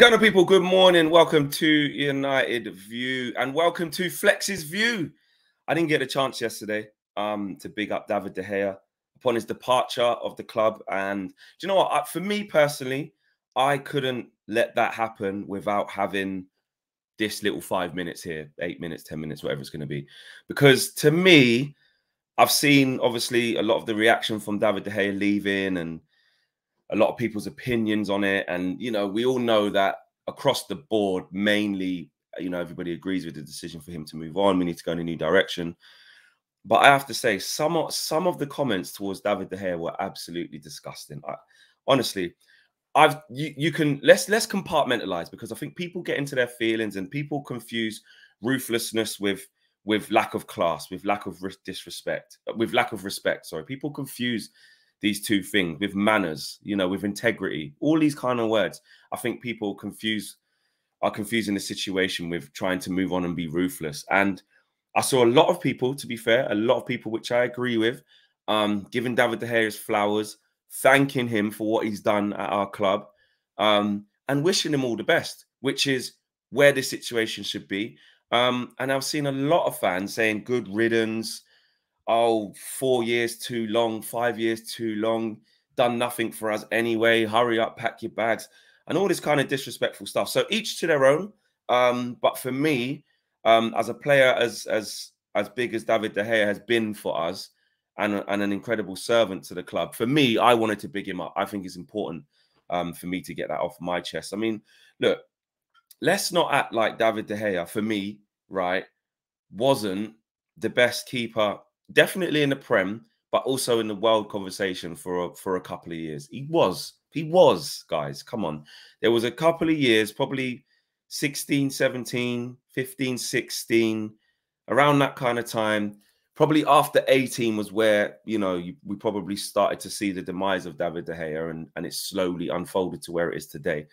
Ghana people, good morning. Welcome to United View and welcome to Flex's View. I didn't get a chance yesterday to big up David De Gea upon his departure of the club. And do you know what? For me personally, I couldn't let that happen without having this little 5 minutes here, 8 minutes, 10 minutes, whatever it's going to be. Because to me, I've seen obviously a lot of the reaction from David De Gea leaving and a lot of people's opinions on it. And, you know, we all know that across the board, mainly, you know, everybody agrees with the decision for him to move on. We need to go in a new direction. But I have to say, some of the comments towards David De Gea were absolutely disgusting. Honestly, you can let's compartmentalize, because I think people get into their feelings and people confuse ruthlessness with lack of class, with lack of disrespect, with lack of respect. Sorry, people confuse these two things with manners, you know, with integrity, all these kind of words. I think people are confusing the situation with trying to move on and be ruthless. And I saw a lot of people, to be fair, a lot of people, which I agree with, giving David De Gea his flowers, thanking him for what he's done at our club, and wishing him all the best, which is where this situation should be. And I've seen a lot of fans saying good riddance. Oh, 4 years too long, 5 years too long, done nothing for us anyway, hurry up, pack your bags, and all this kind of disrespectful stuff. So each to their own. But for me, as a player as big as David De Gea has been for us, and an incredible servant to the club, for me, I wanted to big him up. I think it's important for me to get that off my chest. I mean, look, let's not act like David De Gea, for me, right, wasn't the best keeper, definitely in the Prem, but also in the world conversation for a couple of years. He was, guys, come on. There was a couple of years, probably 16, 17, 15, 16, around that kind of time. Probably after 18 was where, you know, we probably started to see the demise of David De Gea, and it slowly unfolded to where it is today.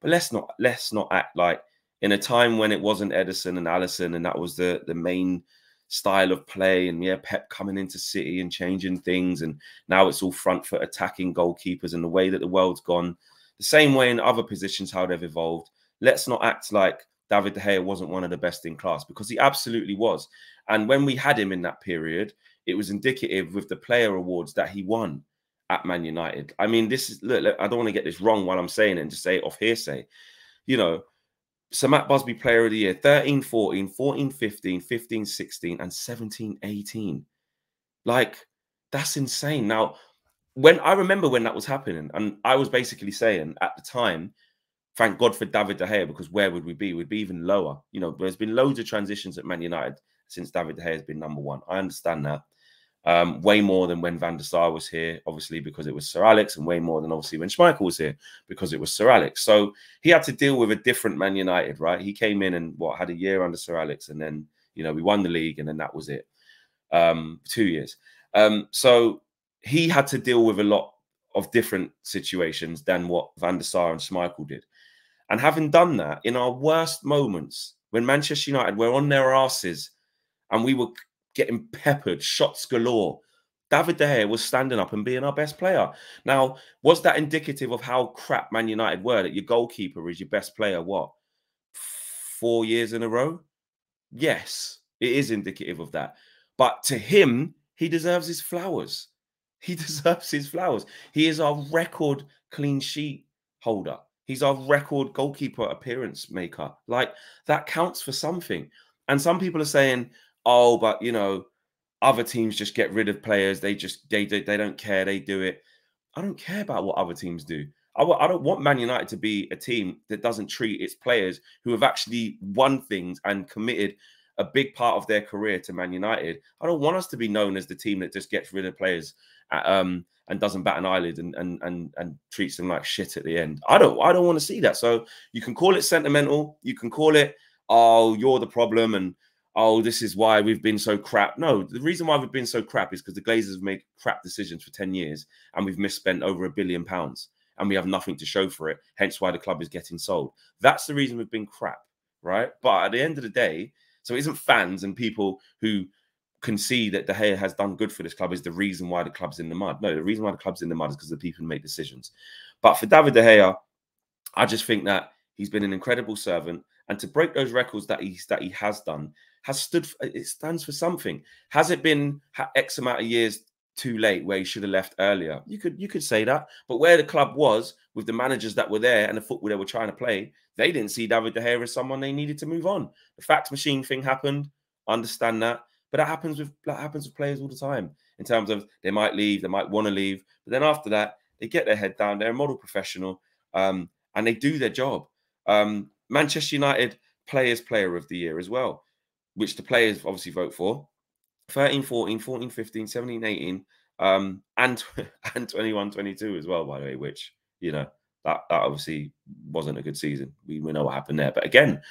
But let's not act like in a time when it wasn't Edison and Alisson and that was the main style of play, and yeah, Pep coming into City and changing things, and now it's all front foot attacking goalkeepers, and the way that the world's gone, the same way in other positions, how they've evolved. Let's not act like David De Gea wasn't one of the best in class, because he absolutely was. And when we had him in that period, it was indicative with the player awards that he won at Man United. I mean, this is, look, I don't want to get this wrong while I'm saying it and just say it off hearsay. You know, Sir Matt Busby Player of the Year, 13-14, 14-15, 15-16, and 17-18. Like, that's insane. Now, when I remember when that was happening, and I was basically saying at the time, thank God for David De Gea, because where would we be? We'd be even lower. You know, there's been loads of transitions at Man United since David De Gea has been #1. I understand that. Way more than when Van der Sar was here, obviously, because it was Sir Alex, and way more than obviously when Schmeichel was here, because it was Sir Alex. So he had to deal with a different Man United, right? He came in and had a year under Sir Alex, and then, you know, we won the league, and then that was it. 2 years. So he had to deal with a lot of different situations than what Van der Sar and Schmeichel did. And having done that in our worst moments, when Manchester United were on their asses and we were getting peppered, shots galore, David De Gea was standing up and being our best player. Now, was that indicative of how crap Man United were, that your goalkeeper is your best player, what, 4 years in a row? Yes, it is indicative of that. But to him, he deserves his flowers. He deserves his flowers. He is our record clean sheet holder. He's our record goalkeeper appearance maker. Like, that counts for something. And some people are saying, oh, but, you know, other teams just get rid of players. They don't care. They do it. I don't care about what other teams do. I don't want Man United to be a team that doesn't treat its players who have actually won things and committed a big part of their career to Man United. I don't want us to be known as the team that just gets rid of players and doesn't bat an eyelid and treats them like shit at the end. I don't want to see that. So you can call it sentimental. You can call it, oh, you're the problem, and oh, this is why we've been so crap. No, the reason why we've been so crap is because the Glazers have made crap decisions for 10 years and we've misspent over £1 billion and we have nothing to show for it. Hence why the club is getting sold. That's the reason we've been crap, right? But at the end of the day, so it isn't fans and people who can see that De Gea has done good for this club is the reason why the club's in the mud. No, the reason why the club's in the mud is because the people who make decisions. But for David De Gea, I just think that He's been an incredible servant, and to break those records that he has done it stands for something. Has it been X amount of years too late where he should have left earlier? You could say that, but where the club was with the managers that were there and the football they were trying to play, they didn't see David De Gea as someone they needed to move on. The fax machine thing happened. I understand that, but that happens with players all the time. In terms of they might leave, they might want to leave, but then after that they get their head down. They're a model professional, and they do their job. Manchester United Player of the Year as well, which the players obviously vote for. 13, 14, 14, 15, 17, 18, and 21, 22 as well, by the way, which, you know, that obviously wasn't a good season. We know what happened there. But again,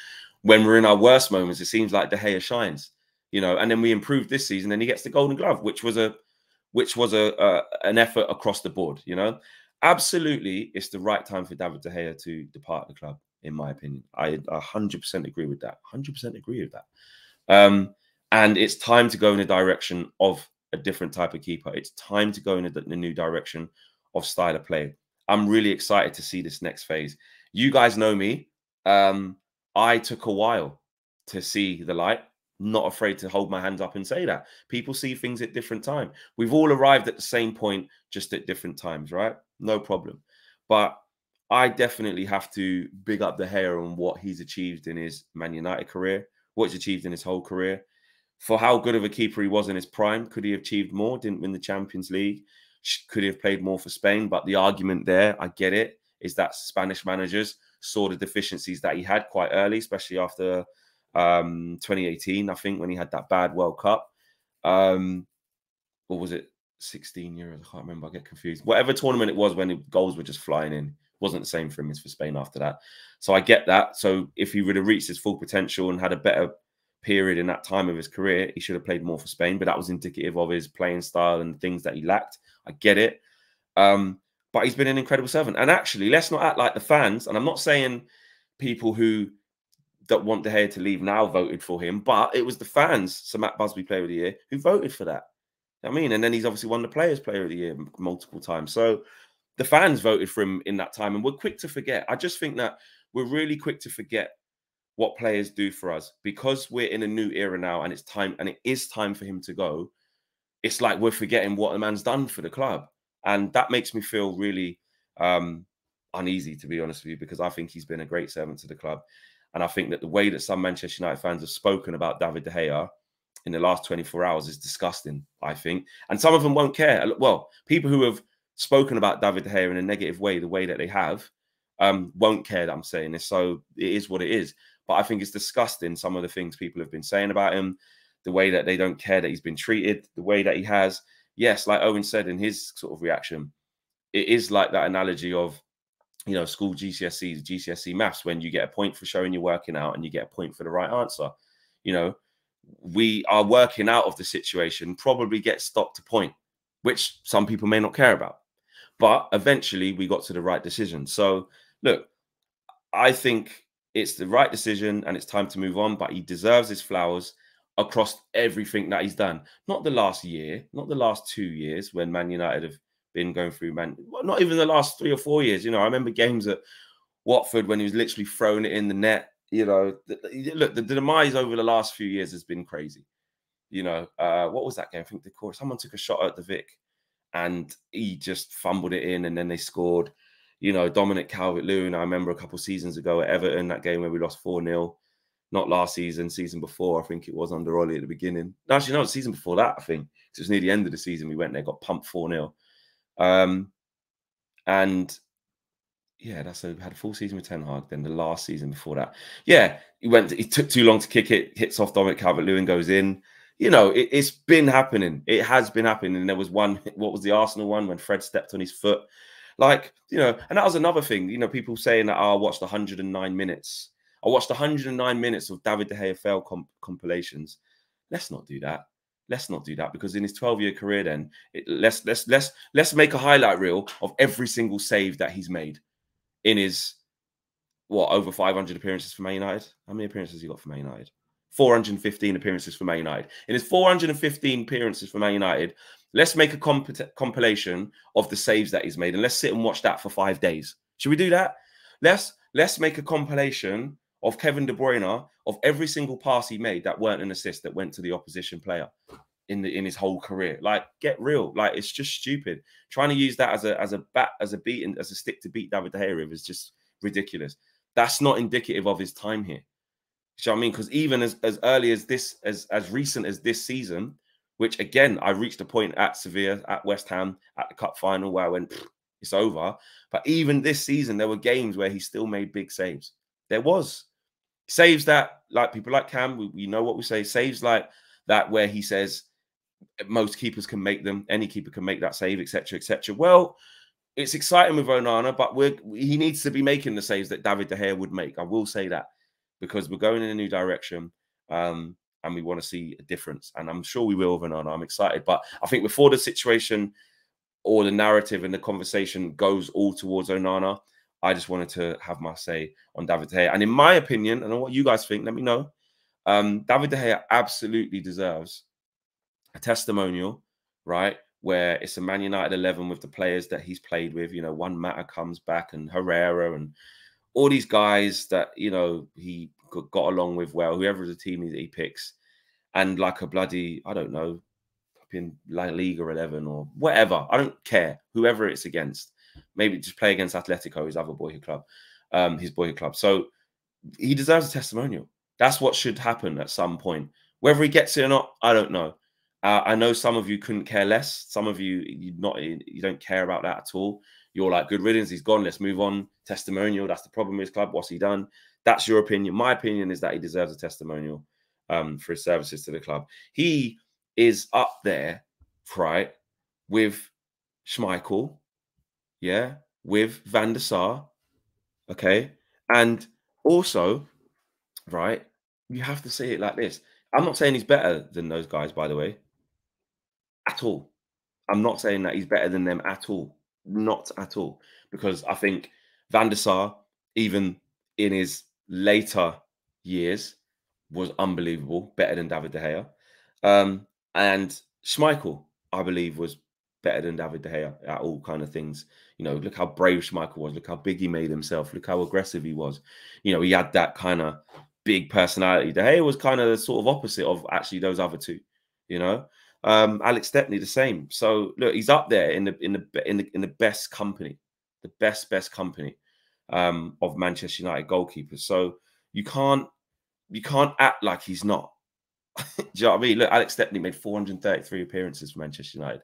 when we're in our worst moments, it seems like De Gea shines, you know, and then we improved this season and he gets the Golden Glove, which was an effort across the board, you know. Absolutely, it's the right time for David De Gea to depart the club, in my opinion. I 100% agree with that. 100% agree with that. And it's time to go in the direction of a different type of keeper. It's time to go in a new direction of style of play. I'm really excited to see this next phase. You guys know me. I took a while to see the light. Not afraid to hold my hands up and say that. People see things at different times. We've all arrived at the same point, just at different times, right? No problem. But I definitely have to big up De Gea on what he's achieved in his Man United career, what he's achieved in his whole career. For how good of a keeper he was in his prime, could he have achieved more? Didn't win the Champions League. Could he have played more for Spain? But the argument there, I get it, is that Spanish managers saw the deficiencies that he had quite early, especially after 2018, I think, when he had that bad World Cup. Or was it 16 Euros? I can't remember. I get confused. Whatever tournament it was when the goals were just flying in, wasn't the same for him as for Spain after that. So I get that. So if he would have reached his full potential and had a better period in that time of his career, he should have played more for Spain, but that was indicative of his playing style and things that he lacked. I get it. But he's been an incredible servant. And actually, let's not act like the fans, and I'm not saying people who that want De Gea to leave now voted for him, but it was the fans, Sir Matt Busby Player of the Year, who voted for that. I mean, and then he's obviously won the Players Player of the Year multiple times. So the fans voted for him in that time, and we're quick to forget. I just think that we're really quick to forget what players do for us, because we're in a new era now, and it's time, and it is time for him to go. It's like we're forgetting what the man's done for the club, and that makes me feel really uneasy, to be honest with you, because I think he's been a great servant to the club, and I think that the way that some Manchester United fans have spoken about David De Gea in the last 24 hours is disgusting, I think, and some of them won't care. Well, people who have spoken about David De Gea in a negative way, the way that they have, won't care that I'm saying this. So it is what it is. But I think it's disgusting, some of the things people have been saying about him, the way that they don't care that he's been treated, the way that he has. Yes, like Owen said in his sort of reaction, it is like that analogy of, you know, school GCSEs, GCSE maths, when you get a point for showing you're working out and you get a point for the right answer. You know, we are working out of the situation, probably get stopped a point, which some people may not care about. But eventually we got to the right decision. So, look, I think it's the right decision and it's time to move on, but he deserves his flowers across everything that he's done. Not the last year, not the last 2 years when Man United have been going through, not even the last 3 or 4 years. You know, I remember games at Watford when he was literally throwing it in the net. You know, look, the demise over the last few years has been crazy. You know, what was that game? I think someone took a shot at the Vic and he just fumbled it in and then they scored. You know, Dominic Calvert-Lewin, I remember a couple of seasons ago at Everton, that game where we lost 4-0. Not last season, season before, I think it was under Ollie at the beginning. No, actually, no, the season before that, I think. It was near the end of the season we went there, got pumped 4-0. And yeah, we had a full season with Ten Hag. Then the last season before that, yeah, he took too long to kick it, hits off Dominic Calvert-Lewin, goes in. You know, it's been happening. It has been happening. And there was one, what was the Arsenal one when Fred stepped on his foot? Like, you know, and that was another thing, you know, people saying that, oh, I watched 109 minutes. I watched 109 minutes of David De Gea fail compilations. Let's not do that. Let's not do that, because in his 12-year career, then let's make a highlight reel of every single save that he's made in his over 500 appearances for Man United. How many appearances has he got for Man United? 415 appearances for Man United. In his 415 appearances for Man United, let's make a compilation of the saves that he's made, and let's sit and watch that for 5 days. Should we do that? Let's let's make a compilation of Kevin De Bruyne of every single pass he made that weren't an assist that went to the opposition player in his whole career. Like, get real. Like, it's just stupid. Trying to use that as a stick to beat David De Gea with is just ridiculous. That's not indicative of his time here. You know what I mean? Because even as early as this, as recent as this season, which again, I reached a point at Sevilla, at West Ham, at the cup final where I went, it's over. But even this season, there were games where he still made big saves. There was saves that, like, people like Cam, we know what we say, saves like that where he says most keepers can make them, any keeper can make that save, etc., etc. Well, it's exciting with Onana, but he needs to be making the saves that David De Gea would make. I will say that, because we're going in a new direction, and we want to see a difference. And I'm sure we will with Onana. I'm excited. But I think before the situation or the narrative and the conversation goes all towards Onana, I just wanted to have my say on David De Gea. And in my opinion, I don't know what you guys think, let me know. David De Gea absolutely deserves a testimonial, right? Where it's a Man United 11 with the players that he's played with. You know, Juan Mata comes back, and Herrera, and all these guys that, you know, he got along with well, whoever the team he picks. And like a bloody, I don't know, in La Liga 11 or whatever. I don't care. Whoever it's against. Maybe just play against Atletico, his other boyhood club, his boyhood club. So he deserves a testimonial. That's what should happen at some point. Whether he gets it or not, I don't know. I know some of you couldn't care less. Some of you, you don't care about that at all. You're like, good riddance, he's gone, let's move on. Testimonial, that's the problem with his club. What's he done? That's your opinion. My opinion is that he deserves a testimonial for his services to the club. He is up there, right, with Schmeichel, yeah, with Van der Sar, okay? And also, right, you have to say it like this. I'm not saying he's better than those guys, by the way, at all. I'm not saying that he's better than them at all. Not at all. Because I think Van der Sar, even in his later years, was unbelievable, better than David De Gea. And Schmeichel, I believe, was better than David De Gea at all kind of things. You know, look how brave Schmeichel was. Look how big he made himself. Look how aggressive he was. You know, he had that kind of big personality. De Gea was kind of the sort of opposite of actually those other two, you know. Alex Stepney the same. So look, he's up there in the best company, the best company of Manchester United goalkeepers. So you can't act like he's not. Do you know what I mean? Look, Alex Stepney made 433 appearances for Manchester United.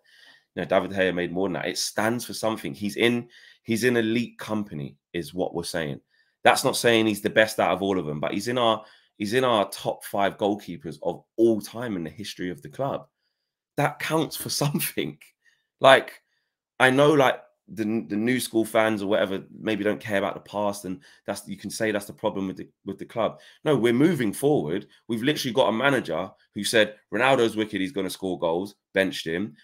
You know, David De Gea made more than that. It stands for something. He's in elite company, is what we're saying. That's not saying he's the best out of all of them, but he's in our top 5 goalkeepers of all time in the history of the club. That counts for something. Like, I know, like, the new school fans or whatever maybe don't care about the past, and you can say that's the problem with the club. No, we're moving forward. We've literally got a manager who said Ronaldo's wicked, he's going to score goals, benched him.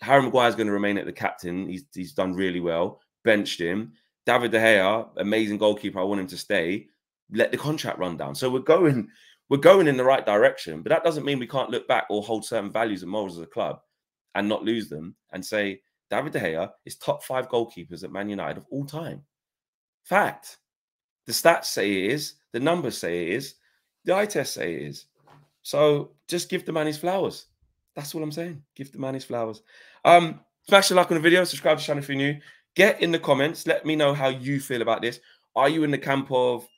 Harry Maguire's going to remain at the captain. He's done really well, benched him. David De Gea, amazing goalkeeper, I want him to stay. Let the contract run down. So we're going in the right direction, but that doesn't mean we can't look back or hold certain values and morals as a club and not lose them and say David De Gea is top 5 goalkeepers at Man United of all time. Fact. The stats say it is. The numbers say it is. The eye tests say it is. So just give the man his flowers. That's all I'm saying. Give the man his flowers. Smash the like on the video. Subscribe to the channel if you're new. Get in the comments. Let me know how you feel about this. Are you in the camp of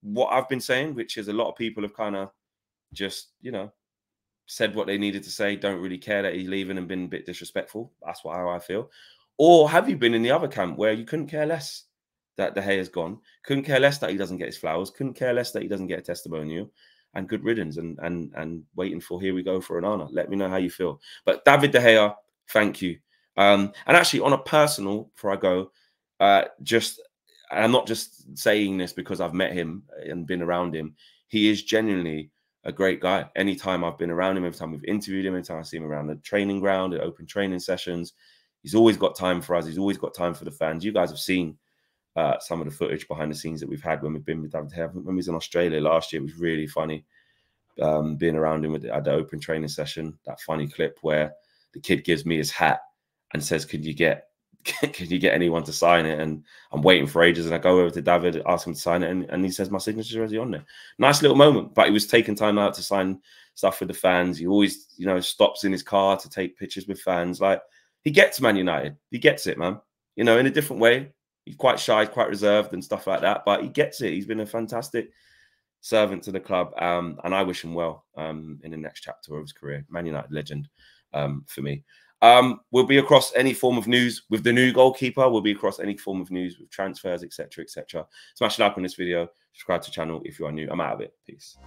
what I've been saying, which is a lot of people have kind of just, you know, said what they needed to say, don't really care that he's leaving and been a bit disrespectful? That's how I feel. Or have you been in the other camp where you couldn't care less that De Gea's gone, couldn't care less that he doesn't get his flowers, couldn't care less that he doesn't get a testimonial, and good riddance, and waiting for here we go for Onana? Let me know how you feel. But David De Gea, thank you. And actually, on a personal, before I go, and I'm not just saying this because I've met him and been around him. He is genuinely a great guy. Anytime I've been around him, every time we've interviewed him, every time I see him around the training ground, at open training sessions, he's always got time for us. He's always got time for the fans. You guys have seen some of the footage behind the scenes that we've had when we've been with David De Gea. When we was in Australia last year, it was really funny being around him at the open training session. That funny clip where the kid gives me his hat and says, "Could you get can you get anyone to sign it? And I'm waiting for ages, and I go over to David, ask him to sign it, and he says my signature's already on there. Nice little moment, but he was taking time out to sign stuff with the fans. He always, you know, stops in his car to take pictures with fans. Like, he gets Man United. He gets it, man. You know, in a different way. He's quite shy, quite reserved and stuff like that, but he gets it. He's been a fantastic servant to the club, and I wish him well in the next chapter of his career. Man United legend for me. We'll be across any form of news with the new goalkeeper. We'll be across any form of news with transfers, etc., etc. Smash a like on this video. Subscribe to the channel if you are new. I'm out of it. Peace.